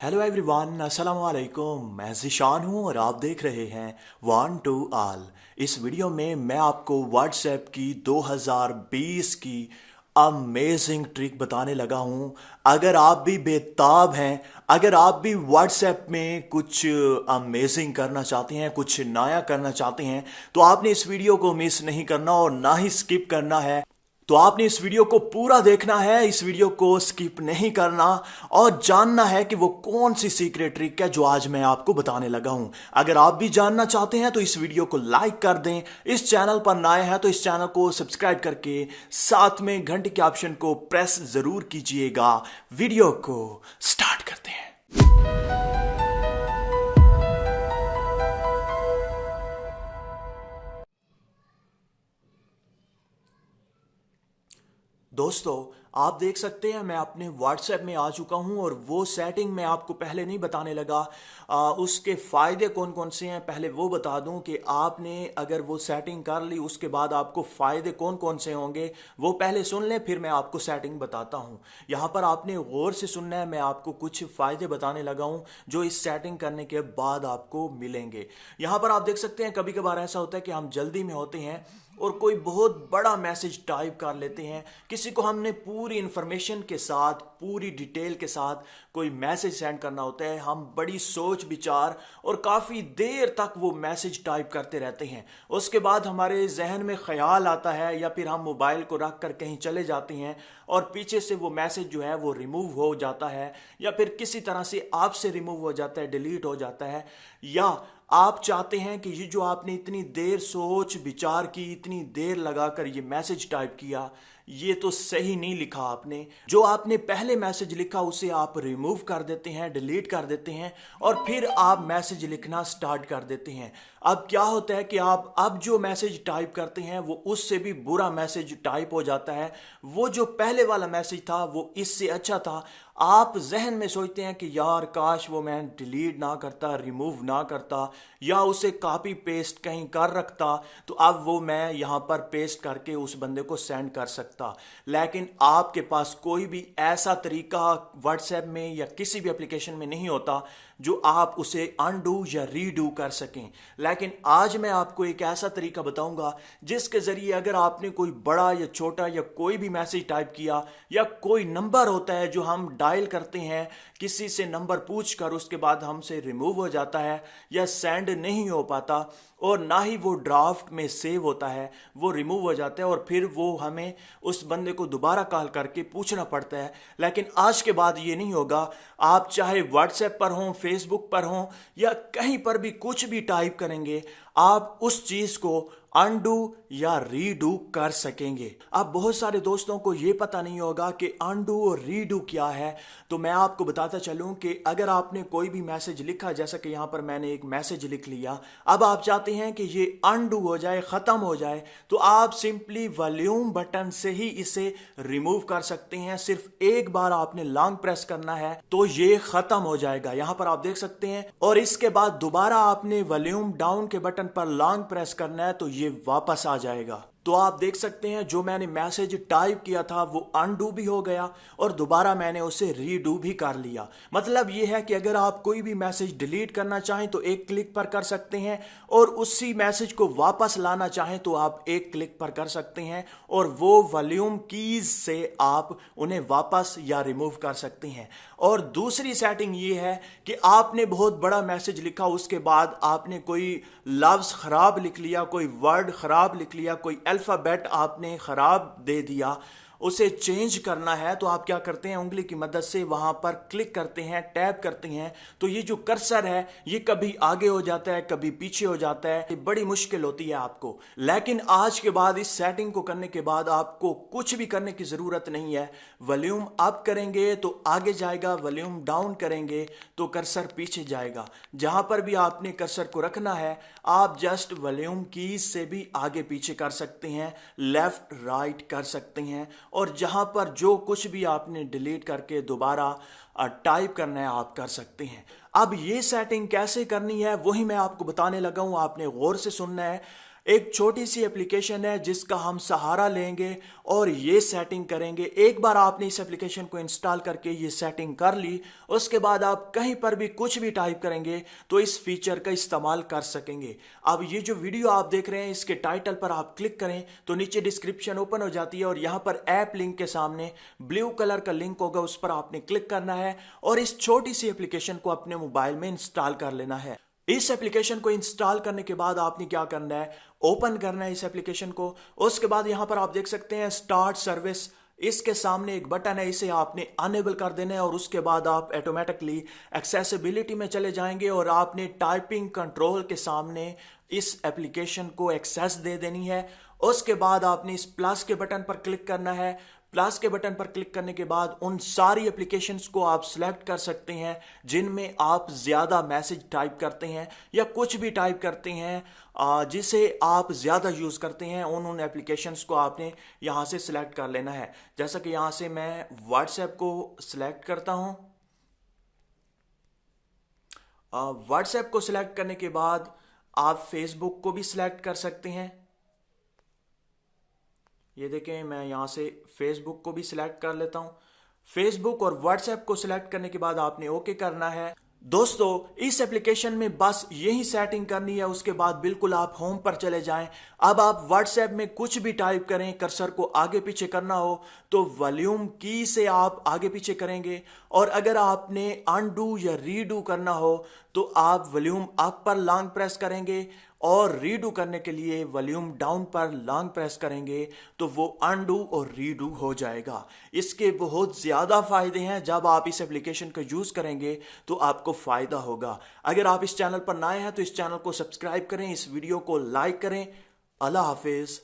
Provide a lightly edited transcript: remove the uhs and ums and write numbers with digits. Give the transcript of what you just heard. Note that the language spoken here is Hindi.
हेलो एवरीवन, अस्सलाम वालेकुम। मैं ज़ीशान हूँ और आप देख रहे हैं वन टू ऑल। इस वीडियो में मैं आपको व्हाट्सएप की 2020 की अमेजिंग ट्रिक बताने लगा हूँ। अगर आप भी बेताब हैं, अगर आप भी व्हाट्सएप में कुछ अमेजिंग करना चाहते हैं, कुछ नया करना चाहते हैं, तो आपने इस वीडियो को मिस नहीं करना और ना ही स्किप करना है। तो आपने इस वीडियो को पूरा देखना है, इस वीडियो को स्किप नहीं करना और जानना है कि वो कौन सी सीक्रेट ट्रिक है जो आज मैं आपको बताने लगा हूं। अगर आप भी जानना चाहते हैं तो इस वीडियो को लाइक कर दें। इस चैनल पर नए हैं तो इस चैनल को सब्सक्राइब करके साथ में घंटे के ऑप्शन को प्रेस जरूर कीजिएगा। वीडियो को स्टार्ट करते हैं। दोस्तों, आप देख सकते हैं मैं अपने व्हाट्सएप में आ चुका हूं और वो सेटिंग मैं आपको पहले नहीं बताने लगा। उसके फ़ायदे कौन कौन से हैं पहले वो बता दूं कि आपने अगर वो सेटिंग कर ली उसके बाद आपको फ़ायदे कौन कौन से होंगे वो पहले सुन लें, फिर मैं आपको सेटिंग बताता हूं। यहाँ पर आपने गौर से सुनना है, मैं आपको कुछ फ़ायदे बताने लगा हूं जो इस सेटिंग करने के बाद आपको मिलेंगे। यहाँ पर आप देख सकते हैं कभी कभार ऐसा होता है कि हम जल्दी में होते हैं और कोई बहुत बड़ा मैसेज टाइप कर लेते हैं। किसी को हमने पूरी इंफॉर्मेशन के साथ, पूरी डिटेल के साथ कोई मैसेज सेंड करना होता है। हम बड़ी सोच विचार और काफ़ी देर तक वो मैसेज टाइप करते रहते हैं। उसके बाद हमारे जहन में ख्याल आता है या फिर हम मोबाइल को रख कर कहीं चले जाते हैं और पीछे से वो मैसेज जो है वो रिमूव हो जाता है या फिर किसी तरह से आपसे रिमूव हो जाता है, डिलीट हो जाता है। या आप चाहते हैं कि ये जो आपने इतनी देर सोच विचार की, इतनी देर लगाकर ये मैसेज टाइप किया, ये तो सही नहीं लिखा आपने। जो आपने पहले मैसेज लिखा उसे आप रिमूव कर देते हैं, डिलीट कर देते हैं और फिर आप मैसेज लिखना स्टार्ट कर देते हैं। अब क्या होता है कि आप अब जो मैसेज टाइप करते हैं वो उससे भी बुरा मैसेज टाइप हो जाता है। वो जो पहले वाला मैसेज था वो इससे अच्छा था। आप जहन में सोचते हैं कि यार काश वो मैं डिलीट ना करता, रिमूव ना करता या उसे कॉपी पेस्ट कहीं कर रखता, तो अब वो मैं यहाँ पर पेस्ट करके उस बंदे को सेंड कर सकता। लेकिन आपके पास कोई भी ऐसा तरीका व्हाट्सएप में या किसी भी एप्लीकेशन में नहीं होता जो आप उसे अनडू या रीडू कर सकें। लेकिन आज मैं आपको एक ऐसा तरीका बताऊंगा जिसके जरिए अगर आपने कोई बड़ा या छोटा या कोई भी मैसेज टाइप किया या कोई नंबर होता है जो हम डायल करते हैं, किसी से नंबर पूछ कर उसके बाद हमसे रिमूव हो जाता है या सेंड नहीं हो पाता और ना ही वो ड्राफ्ट में सेव होता है, वो रिमूव हो जाता है और फिर वो हमें उस बंदे को दोबारा कॉल करके पूछना पड़ता है। लेकिन आज के बाद ये नहीं होगा। आप चाहे व्हाट्सएप पर हों, फेसबुक पर हों या कहीं पर भी कुछ भी टाइप करेंगे, आप उस चीज़ को अनडू या रीडू कर सकेंगे। अब बहुत सारे दोस्तों को यह पता नहीं होगा कि अनडू और रीडू क्या है, तो मैं आपको बताता चलूं कि अगर आपने कोई भी मैसेज लिखा, जैसा कि यहां पर मैंने एक मैसेज लिख लिया, अब आप चाहते हैं कि ये अनडू हो जाए, खत्म हो जाए, तो आप सिंपली वॉल्यूम बटन से ही इसे रिमूव कर सकते हैं। सिर्फ एक बार आपने लॉन्ग प्रेस करना है तो ये खत्म हो जाएगा। यहां पर आप देख सकते हैं और इसके बाद दोबारा आपने वॉल्यूम डाउन के बटन पर लॉन्ग प्रेस करना है तो ये वापस आ जाएगा। तो आप देख सकते हैं जो मैंने मैसेज टाइप किया था वो अनडू भी हो गया और दोबारा मैंने उसे रीडू भी कर लिया। मतलब ये है कि अगर आप कोई भी मैसेज डिलीट करना चाहें तो एक क्लिक पर कर सकते हैं और उसी मैसेज को वापस लाना चाहें तो आप एक क्लिक पर कर सकते हैं और वो वॉल्यूम कीज से आप उन्हें वापस या रिमूव कर सकते हैं। और दूसरी सेटिंग ये है कि आपने बहुत बड़ा मैसेज लिखा, उसके बाद आपने कोई लफ्ज खराब लिख लिया, कोई वर्ड खराब लिख लिया, कोई अल्फ़ाबेट आपने ख़राब दे दिया, उसे चेंज करना है तो आप क्या करते हैं, उंगली की मदद से वहां पर क्लिक करते हैं, टैप करते हैं, तो ये जो कर्सर है ये कभी आगे हो जाता है, कभी पीछे हो जाता है। ये बड़ी मुश्किल होती है आपको। लेकिन आज के बाद इस सेटिंग को करने के बाद आपको कुछ भी करने की ज़रूरत नहीं है। वॉल्यूम अप करेंगे तो आगे जाएगा, वॉल्यूम डाउन करेंगे तो कर्सर पीछे जाएगा। जहां पर भी आपने कर्सर को रखना है आप जस्ट वॉल्यूम कीज से भी आगे पीछे कर सकते हैं, लेफ्ट राइट कर सकते हैं और जहां पर जो कुछ भी आपने डिलीट करके दोबारा टाइप करना है आप कर सकते हैं। अब ये सेटिंग कैसे करनी है वही मैं आपको बताने लगा हूं, आपने गौर से सुनना है। एक छोटी सी एप्लीकेशन है जिसका हम सहारा लेंगे और ये सेटिंग करेंगे। एक बार आपने इस एप्लीकेशन को इंस्टॉल करके ये सेटिंग कर ली, उसके बाद आप कहीं पर भी कुछ भी टाइप करेंगे तो इस फीचर का इस्तेमाल कर सकेंगे। अब ये जो वीडियो आप देख रहे हैं इसके टाइटल पर आप क्लिक करें तो नीचे डिस्क्रिप्शन ओपन हो जाती है और यहां पर ऐप लिंक के सामने ब्लू कलर का लिंक होगा, उस पर आपने क्लिक करना है और इस छोटी सी एप्लीकेशन को अपने मोबाइल में इंस्टॉल कर लेना है। इस एप्लीकेशन को इंस्टॉल करने के बाद आपने क्या करना है, ओपन करना है इस एप्लीकेशन को। उसके बाद यहां पर आप देख सकते हैं स्टार्ट सर्विस, इसके सामने एक बटन है, इसे आपने अनेबल कर देना है और उसके बाद आप ऑटोमेटिकली एक्सेसिबिलिटी में चले जाएंगे और आपने टाइपिंग कंट्रोल के सामने इस एप्लीकेशन को एक्सेस दे देनी है। उसके बाद आपने इस प्लस के बटन पर क्लिक करना है। प्लस के बटन पर क्लिक करने के बाद उन सारी एप्लीकेशंस को आप सिलेक्ट कर सकते हैं जिनमें आप ज्यादा मैसेज टाइप करते हैं या कुछ भी टाइप करते हैं जिसे आप ज्यादा यूज करते हैं। उन एप्लीकेशंस को आपने यहां से सिलेक्ट कर लेना है। जैसा कि यहां से मैं व्हाट्सएप को सिलेक्ट करता हूं। व्हाट्सएप को सिलेक्ट करने के बाद आप फेसबुक को भी सिलेक्ट कर सकते हैं। ये देखें, मैं यहां से फेसबुक को भी सिलेक्ट कर लेता हूं। फेसबुक और व्हाट्सएप को सिलेक्ट करने के बाद आपने ओके करना है। दोस्तों, इस एप्लीकेशन में बस यही सेटिंग करनी है, उसके बाद बिल्कुल आप होम पर चले जाएं। अब आप व्हाट्सएप में कुछ भी टाइप करें, कर्सर को आगे पीछे करना हो तो वॉल्यूम की से आप आगे पीछे करेंगे और अगर आपने अनडू या रीडू करना हो तो आप वॉल्यूम अप पर लॉन्ग प्रेस करेंगे और रीडू करने के लिए वॉल्यूम डाउन पर लॉन्ग प्रेस करेंगे तो वो अनडू और रीडू हो जाएगा। इसके बहुत ज्यादा फायदे हैं। जब आप इस एप्लीकेशन का यूज करेंगे तो आपको फायदा होगा। अगर आप इस चैनल पर नए हैं तो इस चैनल को सब्सक्राइब करें, इस वीडियो को लाइक करें। अल्लाह हाफिज।